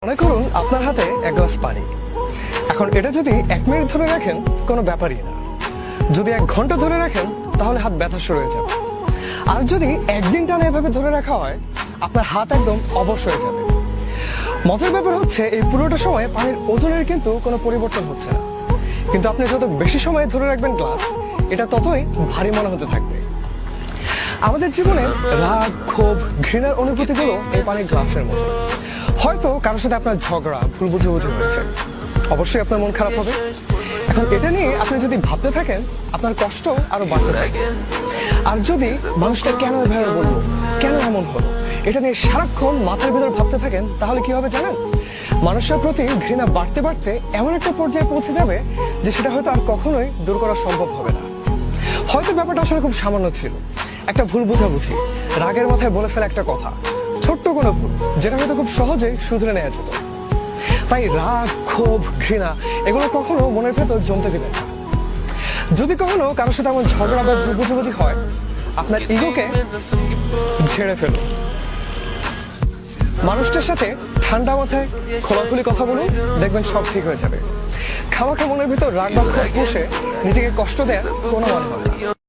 মনে করুন আপনার হাতে এক গ্লাস পানি। এখন এটা যদি 1 মিনিট ধরে রাখেন কোনো ব্যাপারই না, যদি 1 ঘন্টা ধরে রাখেন তাহলে হাত ব্যথা শুরু হয়ে যাবে, আর যদি একদিন টানা এভাবে ধরে রাখা হয় আপনার হাত একদম অবশ হয়ে যাবে। মজার ব্যাপার হচ্ছে এই পুরোটা সময় পানির ওজনের কিন্তু কোনো পরিবর্তন হচ্ছে না, কিন্তু আপনি যত বেশি সময় ধরে রাখবেন গ্লাস, এটা ততই ভারী মনে হতে থাকবে। আমাদের জীবনে রাগ, ক্ষোভ, ঘৃণার অনুভূতিগুলো এই পানির গ্লাসের মতো। হয়তো কারোর সাথে আপনার ঝগড়া, ভুল বুঝাবুঝি হয়েছে, অবশ্যই আপনার মন খারাপ হবে। এখন এটা নিয়ে আপনি যদি ভাবতে থাকেন আপনার কষ্ট আরো বাড়তে থাকবে। আর যদি মানুষটা কেন এভাবে বললো, কেন এমন হলো, এটা নিয়ে সারাক্ষণ মাথার ভিতর ভাবতে থাকেন, তাহলে কি হবে জানেন? মানুষের প্রতি ঘৃণা বাড়তে বাড়তে এমন একটা পর্যায়ে পৌঁছে যাবে যে সেটা হয়তো আর কখনোই দূর করা সম্ভব হবে না। হয়তো ব্যাপারটা আসলে খুব সামান্য ছিল, একটা ভুল বোঝাবুঝি, রাগের মাথায় বলে ফেলা একটা কথা, ছোট্ট কোনো ভুল যেটা হয়তো খুব সহজেই শুধরে নেওয়া যেত। তাই রাগ, ক্ষোভ, ঘৃণা এগুলো কখনো মনের ভেতর জমতে দিবেন না। যদি কখনো কারোর সাথে এমন ঝগড়া বা ভুল বোঝাবুঝি হয়, আপনার ইগোকে ঝেড়ে ফেলুন। মানুষটার সাথে ঠান্ডা মাথায় খোলাখুলি কথা বলুন, দেখবেন সব ঠিক হয়ে যাবে। খামাখা মনের ভিতর রাগ বা ক্ষোভ পুষে নিজেকে কষ্ট দেওয়ার কোনো মানে হবে না।